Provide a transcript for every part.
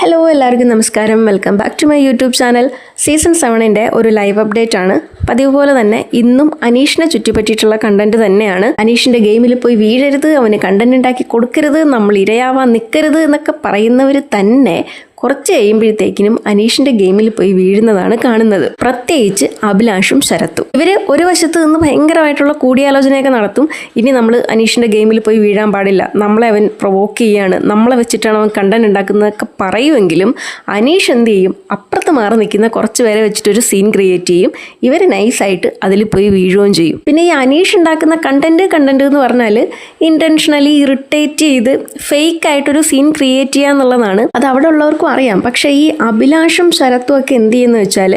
Hello എല്ലാവർക്കും നമസ്കാരം. Welcome back to my YouTube channel. Season 7 ഒരു ലൈവ് അപ്ഡേറ്റ് ആണ്. പതിവ് പോലെ തന്നെ ഇന്നും അനീഷിനെ ചുറ്റിപ്പറ്റിയിട്ടുള്ള കണ്ടന്റ് തന്നെയാണ്. അനീഷിൻ്റെ ഗെയിമിൽ പോയി വീഴരുത്, അവന് കണ്ടന്റ് ഉണ്ടാക്കി കൊടുക്കരുത്, നമ്മൾ ഇരയാവാൻ നിൽക്കരുത് എന്നൊക്കെ പറയുന്നവർ തന്നെ കുറച്ച് കഴിയുമ്പോഴത്തേക്കിനും അനീഷിൻ്റെ ഗെയിമിൽ പോയി വീഴുന്നതാണ് കാണുന്നത്. പ്രത്യേകിച്ച് അഭിലാഷും ശരത്തും. ഇവർ ഒരു വശത്ത് നിന്ന് ഭയങ്കരമായിട്ടുള്ള കൂടിയാലോചനയൊക്കെ നടത്തും. ഇനി നമ്മൾ അനീഷിൻ്റെ ഗെയിമിൽ പോയി വീഴാൻ പാടില്ല, നമ്മളെ അവൻ പ്രൊവോക്ക് ചെയ്യാണ്, നമ്മളെ വെച്ചിട്ടാണ് അവൻ കണ്ടന്റ് ഉണ്ടാക്കുന്നതൊക്കെ പറയുമെങ്കിലും അനീഷ് എന്ത് ചെയ്യും, അപ്പുറത്ത് മാറി നിൽക്കുന്ന കുറച്ച് പേരെ വെച്ചിട്ടൊരു സീൻ ക്രിയേറ്റ് ചെയ്യും. ഇവർ നൈസായിട്ട് അതിൽ പോയി വീഴുകയും ചെയ്യും. പിന്നെ ഈ അനീഷ് ഉണ്ടാക്കുന്ന കണ്ടന്റ് എന്ന് പറഞ്ഞാൽ ഇൻറ്റൻഷനലി ഇറിറ്റേറ്റ് ചെയ്ത് ഫേക്ക് ആയിട്ടൊരു സീൻ ക്രിയേറ്റ് ചെയ്യുക എന്നുള്ളതാണ്. അത് അവിടെ ഉള്ളവർക്കും അറിയാം. പക്ഷേ ഈ അഭിലാഷും ശരത്തും ഒക്കെ എന്ത് ചെയ്യുന്നു വെച്ചാൽ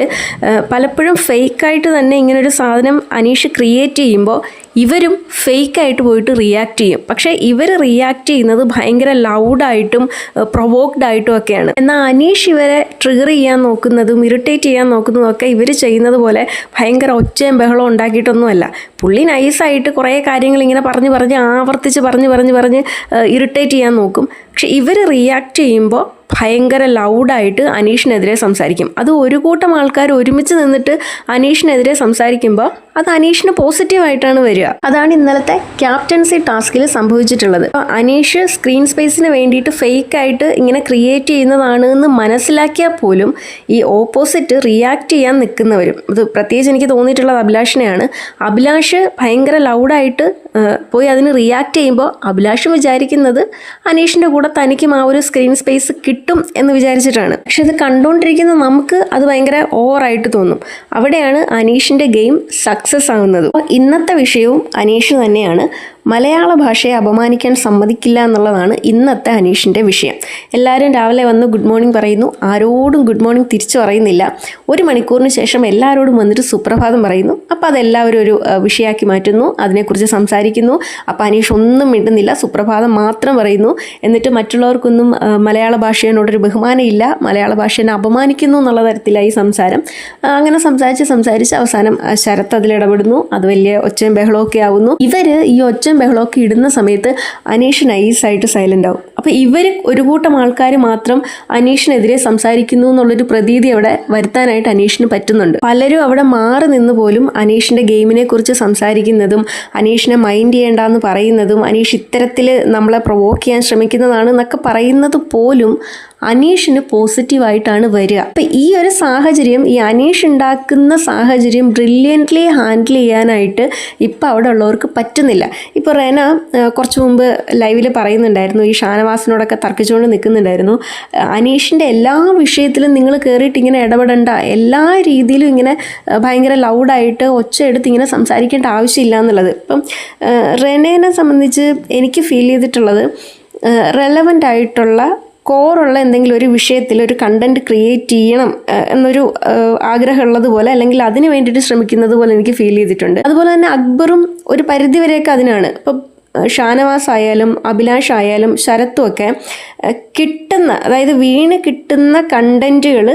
പലപ്പോഴും ഫേക്കായിട്ട് തന്നെ ഇങ്ങനൊരു സാധനം അനീഷ് ക്രിയേറ്റ് ചെയ്യുമ്പോൾ ഇവരും ഫേക്കായിട്ട് പോയിട്ട് റിയാക്ട് ചെയ്യും. പക്ഷേ ഇവർ റിയാക്ട് ചെയ്യുന്നത് ഭയങ്കര ലൗഡായിട്ടും പ്രൊവോക്ഡ് ആയിട്ടും ഒക്കെയാണ്. എന്നാൽ അനീഷ് ഇവരെ ട്രിഗർ ചെയ്യാൻ നോക്കുന്നതും ഇറിറ്റേറ്റ് ചെയ്യാൻ നോക്കുന്നതും ഒക്കെ ഇവർ ചെയ്യുന്നത് പോലെ ഭയങ്കര ഒച്ചയും ബഹളവും ഉണ്ടാക്കിയിട്ടൊന്നുമല്ല. പുള്ളി നൈസായിട്ട് കുറേ കാര്യങ്ങൾ ഇങ്ങനെ ആവർത്തിച്ച് പറഞ്ഞ് ഇറിറ്റേറ്റ് ചെയ്യാൻ നോക്കും. പക്ഷെ ഇവർ റിയാക്ട് ചെയ്യുമ്പോൾ ഭയങ്കര ലൗഡായിട്ട് അനീഷിനെതിരെ സംസാരിക്കും. അത് ഒരു കൂട്ടം ആൾക്കാർ ഒരുമിച്ച് നിന്നിട്ട് അനീഷിനെതിരെ സംസാരിക്കുമ്പോൾ അത് അനീഷിന് പോസിറ്റീവായിട്ടാണ് വരിക. അതാണ് ഇന്നലത്തെ ക്യാപ്റ്റൻസി ടാസ്കിൽ സംഭവിച്ചിട്ടുള്ളത്. അനീഷ് സ്ക്രീൻ സ്പേസിന് വേണ്ടിയിട്ട് ഫേക്കായിട്ട് ഇങ്ങനെ ക്രിയേറ്റ് ചെയ്യുന്നതാണ് എന്ന് മനസ്സിലാക്കിയാൽ പോലും ഈ ഓപ്പോസിറ്റ് റിയാക്ട് ചെയ്യാൻ നിൽക്കുന്നവരും, അത് പ്രത്യേകിച്ച് എനിക്ക് തോന്നിയിട്ടുള്ളത് അഭിലാഷിനെയാണ്. അഭിലാഷ് ഭയങ്കര ലൗഡായിട്ട് പോയി അതിന് റിയാക്ട് ചെയ്യുമ്പോൾ അഭിലാഷ് വിചാരിക്കുന്നത് അനീഷിൻ്റെ കൂടെ തനിക്കും ആ ഒരു സ്ക്രീൻ സ്പേസ് കിട്ടും എന്ന് വിചാരിച്ചിട്ടാണ്. പക്ഷെ ഇത് കണ്ടുകൊണ്ടിരിക്കുന്ന നമുക്ക് അത് ഭയങ്കര ഓവറായിട്ട് തോന്നും. അവിടെയാണ് അനീഷിൻ്റെ ഗെയിം സക്സസ് ആകുന്നത്. ഇന്നത്തെ വിഷയവും അനീഷ് തന്നെയാണ്. മലയാള ഭാഷയെ അപമാനിക്കാൻ സമ്മതിക്കില്ല എന്നുള്ളതാണ് ഇന്നത്തെ അനീഷിൻ്റെ വിഷയം. എല്ലാവരും രാവിലെ വന്ന് ഗുഡ് മോർണിംഗ് പറയുന്നു, ആരോടും ഗുഡ് മോർണിംഗ് തിരിച്ചു പറയുന്നില്ല. 1 മണിക്കൂറിന് ശേഷം എല്ലാവരോടും വന്നിട്ട് സുപ്രഭാതം പറയുന്നു. അപ്പോൾ അതെല്ലാവരും ഒരു വിഷയമാക്കി മാറ്റുന്നു, അതിനെക്കുറിച്ച് സംസാരിക്കുന്നു. അപ്പോൾ അനീഷ് ഒന്നും മിണ്ടുന്നില്ല, സുപ്രഭാതം മാത്രം പറയുന്നു. എന്നിട്ട് മറ്റുള്ളവർക്കൊന്നും മലയാള ഭാഷയോടൊരു ബഹുമാനമില്ല, മലയാള ഭാഷയെ അപമാനിക്കുന്നു എന്നുള്ള തരത്തിലായി സംസാരം. അങ്ങനെ സംസാരിച്ച് അവസാനം ശരത്ത് അതിലിടപെടുന്നു. അത് വലിയ ഒച്ചയും ബഹളമൊക്കെ ആവുന്നു. ഇവർ ഈ ഒച്ചയും ബഹളമൊക്കെ ഇടുന്ന സമയത്ത് അനീഷ് നൈസായിട്ട് സൈലൻ്റ് ആവും. അപ്പോൾ ഇവർ ഒരു കൂട്ടം ആൾക്കാർ മാത്രം അനീഷിനെതിരെ സംസാരിക്കുന്നു എന്നുള്ളൊരു പ്രതീതി അവിടെ വരുത്താനായിട്ട് അനീഷിന് പറ്റുന്നുണ്ട്. പലരും അവിടെ മാറി നിന്ന് പോലും അനീഷിൻ്റെ ഗെയിമിനെ കുറിച്ച് സംസാരിക്കുന്നതും അനീഷിനെ മൈൻഡ് ചെയ്യേണ്ടെന്ന് പറയുന്നതും അനീഷ് ഇത്തരത്തിൽ നമ്മളെ പ്രൊവോക്ക് ചെയ്യാൻ ശ്രമിക്കുന്നതാണ് എന്നൊക്കെ പറയുന്നത് പോലും അനീഷിന് പോസിറ്റീവായിട്ടാണ് വരിക. അപ്പം ഈ ഒരു സാഹചര്യം, ഈ അനീഷ് ഉണ്ടാക്കുന്ന സാഹചര്യം ബ്രില്യൻ്റ്ലി ഹാൻഡിൽ ചെയ്യാനായിട്ട് ഇപ്പം അവിടെ ഉള്ളവർക്ക് പറ്റുന്നില്ല. ഇപ്പോൾ റെന കുറച്ച് മുമ്പ് ലൈവിൽ പറയുന്നുണ്ടായിരുന്നു, ഈ ഷാനവാസിനോടൊക്കെ തർക്കിച്ചുകൊണ്ട് നിൽക്കുന്നുണ്ടായിരുന്നു, അനീഷിൻ്റെ എല്ലാ വിഷയത്തിലും നിങ്ങൾ കയറിയിട്ട് ഇങ്ങനെ ഇടപെടേണ്ട, എല്ലാ രീതിയിലും ഇങ്ങനെ ഭയങ്കര ലൗഡായിട്ട് ഒച്ച എടുത്ത് ഇങ്ങനെ സംസാരിക്കേണ്ട ആവശ്യമില്ല എന്നുള്ളത്. ഇപ്പം റെനേനെ സംബന്ധിച്ച് എനിക്ക് ഫീൽ ചെയ്തിട്ടുള്ളത്, റെലവൻ്റ് ആയിട്ടുള്ള കോറുള്ള എന്തെങ്കിലും ഒരു വിഷയത്തിൽ ഒരു കണ്ടന്റ് ക്രിയേറ്റ് ചെയ്യണം എന്നൊരു ആഗ്രഹമുള്ളതുപോലെ, അല്ലെങ്കിൽ അതിന് വേണ്ടിയിട്ട് ശ്രമിക്കുന്നത് പോലെ എനിക്ക് ഫീൽ ചെയ്തിട്ടുണ്ട്. അതുപോലെ തന്നെ അക്ബറും ഒരു പരിധിവരെയൊക്കെ അതിനാണ്. ഇപ്പം ഷാനവാസ് ആയാലും അഭിലാഷ് ആയാലും ശരത്തും ഒക്കെ കിട്ടുന്ന, അതായത് വീണ് കിട്ടുന്ന കണ്ടന്റുകൾ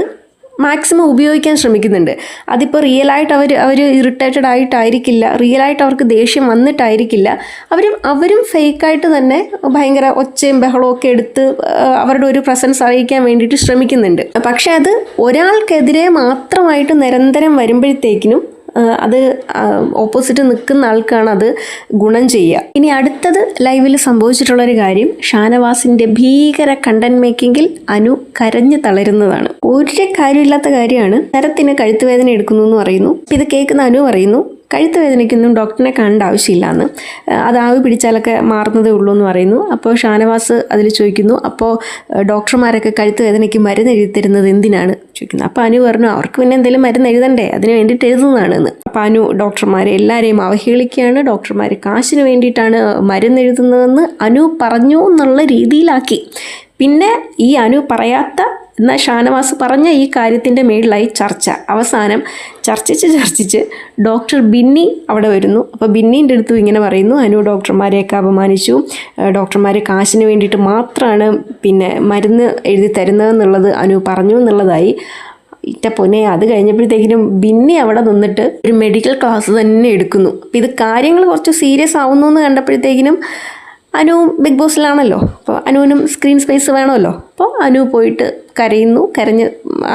മാക്സിമം ഉപയോഗിക്കാൻ ശ്രമിക്കുന്നുണ്ട്. അതിപ്പോൾ റിയലായിട്ട് അവർ ഇറിറ്റേറ്റഡ് ആയിട്ടായിരിക്കില്ല, റിയലായിട്ട് അവർക്ക് ദേഷ്യം വന്നിട്ടായിരിക്കില്ല, അവരും ഫേക്കായിട്ട് തന്നെ ഭയങ്കര ഒച്ചയും ബഹളവും ഒക്കെ എടുത്ത് അവരുടെ ഒരു പ്രസൻസ് അറിയിക്കാൻ വേണ്ടിയിട്ട് ശ്രമിക്കുന്നുണ്ട്. പക്ഷേ അത് ഒരാൾക്കെതിരെ മാത്രമായിട്ട് നിരന്തരം വരുമ്പോഴത്തേക്കിനും അത് ഓപ്പോസിറ്റ് നിൽക്കുന്ന ആൾക്കാണ് അത് ഗുണം ചെയ്യുക. ഇനി അടുത്തത് ലൈവിൽ സംഭവിച്ചിട്ടുള്ളൊരു കാര്യം, ഷാനവാസിൻ്റെ ഭീകര കണ്ടന്റ് മേക്കിങ്ങിൽ അനു കരഞ്ഞു തളരുന്നതാണ്. ഒരു കാര്യമില്ലാത്ത കാര്യമാണ്. ശരത്തിന് കഴുത്തുവേദന എടുക്കുന്നു എന്ന് പറയുന്നു. ഇത് കേൾക്കുന്ന അനു പറയുന്നു, കഴുത്ത് വേദനയ്ക്കൊന്നും ഡോക്ടറിനെ കാണേണ്ട ആവശ്യമില്ലാന്ന്, അത് ആവി പിടിച്ചാലൊക്കെ മാറുന്നതേ ഉള്ളൂ എന്ന് പറയുന്നു. അപ്പോൾ ഷാനവാസ് അതിൽ ചോദിക്കുന്നു, അപ്പോൾ ഡോക്ടർമാരൊക്കെ കഴുത്ത് വേദനയ്ക്ക് മരുന്ന് എഴുതി തരുന്നത് എന്തിനാണ് ചോദിക്കുന്നത്. അപ്പോൾ അനു പറഞ്ഞു, അവർക്ക് പിന്നെ എന്തെങ്കിലും മരുന്ന് എഴുതണ്ടേ, അതിന് വേണ്ടിയിട്ട് എഴുതുന്നതാണെന്ന്. അപ്പോൾ അനു ഡോക്ടർമാരെ എല്ലാവരെയും അവഹേളിക്കുകയാണ്, ഡോക്ടർമാർ കാശിന് വേണ്ടിയിട്ടാണ് മരുന്ന് എഴുതുന്നതെന്ന് അനു പറഞ്ഞു എന്നുള്ള രീതിയിലാക്കി. പിന്നെ ഈ അനു പറയാത്ത എന്നാൽ ഷാനവാസ് പറഞ്ഞ ഈ കാര്യത്തിൻ്റെ മേളിലായി ചർച്ച. അവസാനം ചർച്ചിച്ച് ഡോക്ടർ ബിന്നി അവിടെ വരുന്നു. അപ്പോൾ ബിന്നീൻ്റെ അടുത്തും ഇങ്ങനെ പറയുന്നു, അനു ഡോക്ടർമാരെയൊക്കെ അപമാനിച്ചു, ഡോക്ടർമാർ കാശിന് വേണ്ടിയിട്ട് മാത്രമാണ് പിന്നെ മരുന്ന് എഴുതി തരുന്നതെന്നുള്ളത് അനു പറഞ്ഞു എന്നുള്ളതായി. ഇറ്റ പൊന്നെ, അത് കഴിഞ്ഞപ്പോഴത്തേക്കിനും ബിന്നി അവിടെ നിന്നിട്ട് ഒരു മെഡിക്കൽ ക്ലാസ് തന്നെ എടുക്കുന്നു. ഇത് കാര്യങ്ങൾ കുറച്ച് സീരിയസ് ആവുന്നു എന്ന് കണ്ടപ്പോഴത്തേക്കിനും അനുവും ബിഗ് ബോസിലാണല്ലോ, അപ്പോൾ അനുവിനും സ്ക്രീൻ സ്പേസ് വേണമല്ലോ. അപ്പോൾ അനു പോയിട്ട് കരയുന്നു, കരഞ്ഞ്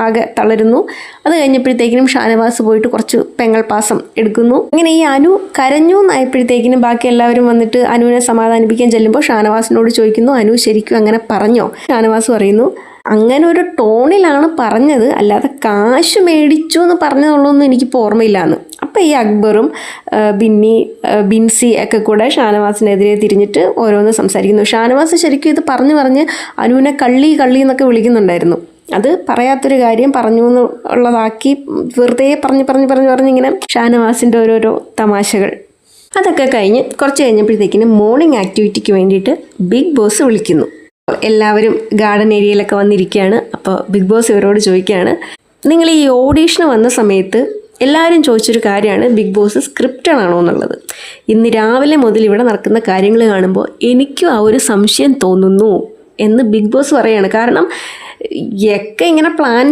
ആകെ തളരുന്നു. അത് കഴിഞ്ഞപ്പോഴത്തേക്കിനും ഷാനവാസ് പോയിട്ട് കുറച്ച് പെങ്ങൾ പാസം എടുക്കുന്നു. അങ്ങനെ ഈ അനു കരഞ്ഞു എന്നായപ്പോഴത്തേക്കിനും ബാക്കി എല്ലാവരും വന്നിട്ട് അനുവിനെ സമാധാനിപ്പിക്കാൻ ചെല്ലുമ്പോൾ ഷാനവാസിനോട് ചോദിക്കുന്നു, അനു ശരിക്കും അങ്ങനെ പറഞ്ഞോ? ഷാനവാസ് പറയുന്നു, അങ്ങനെ ഒരു ടോണിലാണ് പറഞ്ഞത്, അല്ലാതെ കാശ് മേടിച്ചു എന്ന് പറഞ്ഞതുള്ളൊന്നും എനിക്കിപ്പോൾ ഓർമ്മയില്ലാന്ന്. അപ്പോൾ ഈ അക്ബറും ബിൻസി ഒക്കെ കൂടെ ഷാനവാസിനെതിരെ തിരിഞ്ഞിട്ട് ഓരോന്ന് സംസാരിക്കുന്നു. ഷാനവാസ് ശരിക്കും ഇത് പറഞ്ഞ് അനുവിനെ കള്ളി എന്നൊക്കെ വിളിക്കുന്നുണ്ടായിരുന്നു. അത് പറയാത്തൊരു കാര്യം പറഞ്ഞു എന്നുള്ളതാക്കി വെറുതെ പറഞ്ഞ് ഇങ്ങനെ ഷാനവാസിൻ്റെ ഓരോരോ തമാശകൾ. അതൊക്കെ കഴിഞ്ഞ് കുറച്ച് കഴിഞ്ഞപ്പോഴത്തേക്കിനും മോർണിംഗ് ആക്ടിവിറ്റിക്ക് വേണ്ടിയിട്ട് ബിഗ് ബോസ് വിളിക്കുന്നു. എല്ലാവരും ഗാർഡൻ ഏരിയയിലൊക്കെ വന്നിരിക്കുകയാണ്. അപ്പോൾ ബിഗ് ബോസ് ഇവരോട് ചോദിക്കുകയാണ്, നിങ്ങൾ ഈ ഓഡീഷന് വന്ന സമയത്ത് എല്ലാവരും ചോദിച്ചൊരു കാര്യമാണ് ബിഗ് ബോസ് സ്ക്രിപ്റ്റഡ് ആണോ എന്നുള്ളത്. ഇന്ന് രാവിലെ മുതൽ ഇവിടെ നടക്കുന്ന കാര്യങ്ങൾ കാണുമ്പോൾ എനിക്കും ആ ഒരു സംശയം തോന്നുന്നു എന്ന് ബിഗ് ബോസ് പറയുകയാണ്. കാരണം ഒക്കെ ഇങ്ങനെ പ്ലാൻ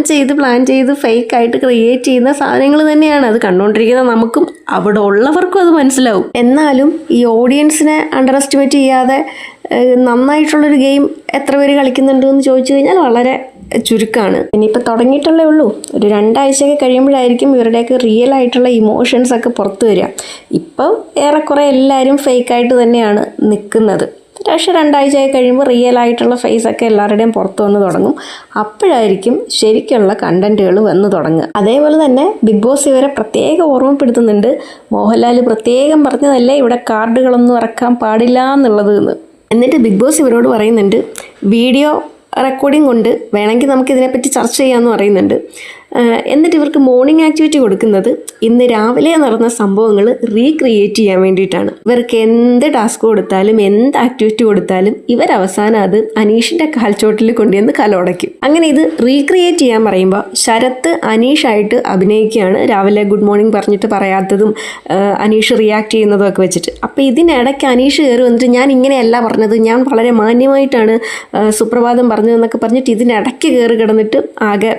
ചെയ്ത് ഫേക്കായിട്ട് ക്രിയേറ്റ് ചെയ്യുന്ന സാധനങ്ങൾ തന്നെയാണ്. അത് കണ്ടുകൊണ്ടിരിക്കുന്ന നമുക്കും അവിടെ ഉള്ളവർക്കും അത് മനസ്സിലാവും. എന്നാലും ഈ ഓഡിയൻസിനെ അണ്ടർ എസ്റ്റിമേറ്റ് ചെയ്യാതെ നന്നായിട്ടുള്ളൊരു ഗെയിം എത്ര പേര് കളിക്കുന്നുണ്ട് എന്ന് ചോദിച്ചു കഴിഞ്ഞാൽ വളരെ ചുരുക്കമാണ്. ഇനിയിപ്പോൾ തുടങ്ങിയിട്ടുള്ളേ ഉള്ളൂ. ഒരു 2 ആഴ്ചയൊക്കെ കഴിയുമ്പോഴായിരിക്കും ഇവരുടെയൊക്കെ റിയൽ ആയിട്ടുള്ള ഇമോഷൻസ് ഒക്കെ പുറത്തു വരിക. ഇപ്പോൾ ഏറെക്കുറെ എല്ലാവരും ഫേക്കായിട്ട് തന്നെയാണ് നിൽക്കുന്നത്. പക്ഷേ 2 ആഴ്ചയൊക്കെ കഴിയുമ്പോൾ റിയൽ ആയിട്ടുള്ള ഫേസൊക്കെ എല്ലാവരുടെയും പുറത്തു വന്ന് തുടങ്ങും. അപ്പോഴായിരിക്കും ശരിക്കുള്ള കണ്ടന്റുകൾ വന്ന് തുടങ്ങുക. അതേപോലെ തന്നെ ബിഗ് ബോസ് ഇവരെ പ്രത്യേകം ഓർമ്മപ്പെടുത്തുന്നുണ്ട്. മോഹൻലാൽ പ്രത്യേകം പറഞ്ഞതല്ലേ ഇവിടെ കാർഡുകളൊന്നും ഇറക്കാൻ പാടില്ല എന്നുള്ളത് എന്ന്. എന്നിട്ട് ബിഗ് ബോസ് ഇവരോട് പറയുന്നുണ്ട്, വീഡിയോ റെക്കോർഡിംഗ് കൊണ്ട് വേണമെങ്കിൽ നമുക്കിതിനെപ്പറ്റി ചർച്ച ചെയ്യാമെന്ന് പറയുന്നുണ്ട്. എന്നിട്ട് ഇവർക്ക് മോർണിംഗ് ആക്ടിവിറ്റി കൊടുക്കുന്നത് ഇന്ന് രാവിലെ നടന്ന സംഭവങ്ങൾ റീക്രിയേറ്റ് ചെയ്യാൻ വേണ്ടിയിട്ടാണ്. ഇവർക്ക് എന്ത് ടാസ്ക് കൊടുത്താലും എന്ത് ആക്ടിവിറ്റി കൊടുത്താലും ഇവരവസാനം അത് അനീഷിൻ്റെ കാൽച്ചോട്ടിൽ കൊണ്ടുവന്ന് കലോടയ്ക്കും. അങ്ങനെ ഇത് റീക്രിയേറ്റ് ചെയ്യാൻ പറയുമ്പോൾ ശരത്ത് അനീഷായിട്ട് അഭിനയിക്കുകയാണ്. രാവിലെ ഗുഡ് മോർണിംഗ് പറഞ്ഞിട്ട് പറയാത്തതും അനീഷ് റിയാക്ട് ചെയ്യുന്നതും ഒക്കെ വെച്ചിട്ട്. അപ്പോൾ ഇതിനിടയ്ക്ക് അനീഷ് കയറി വന്നിട്ട് ഞാൻ ഇങ്ങനെയല്ല പറഞ്ഞത്, ഞാൻ വളരെ മാന്യമായിട്ടാണ് സുപ്രഭാതം പറഞ്ഞതെന്നൊക്കെ പറഞ്ഞിട്ട് ഇതിനിടയ്ക്ക് കയറി കിടന്നിട്ട് ആകെ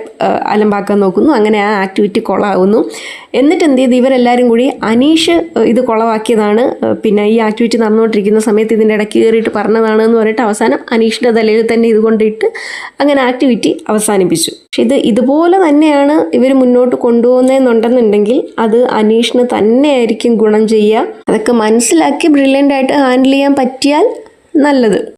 അലമ്പാക്കാൻ നോക്കുന്നു. അങ്ങനെ ആ ആക്ടിവിറ്റി കൊളാവുന്നു. എന്നിട്ട് എന്ത് ചെയ്ത് ഇവരെല്ലാവരും കൂടി അനീഷ് ഇത് കൊളവാക്കിയതാണ്, പിന്നെ ഈ ആക്ടിവിറ്റി നടന്നുകൊണ്ടിരിക്കുന്ന സമയത്ത് ഇതിൻ്റെ ഇടയ്ക്ക് കയറിയിട്ട് പറഞ്ഞതാണ് എന്ന് പറഞ്ഞിട്ട് അവസാനം അനീഷിൻ്റെ തലയിൽ തന്നെ ഇത് കൊണ്ടിട്ട് അങ്ങനെ ആക്ടിവിറ്റി അവസാനിപ്പിച്ചു. പക്ഷെ ഇതുപോലെ തന്നെയാണ് ഇവർ മുന്നോട്ട് കൊണ്ടുപോകുന്നതെന്നുണ്ടെന്നുണ്ടെങ്കിൽ അത് അനീഷിന് തന്നെയായിരിക്കും ഗുണം ചെയ്യുക. അതൊക്കെ മനസ്സിലാക്കി ബ്രില്യൻ്റ് ആയിട്ട് ഹാൻഡിൽ ചെയ്യാൻ പറ്റിയാൽ നല്ലത്.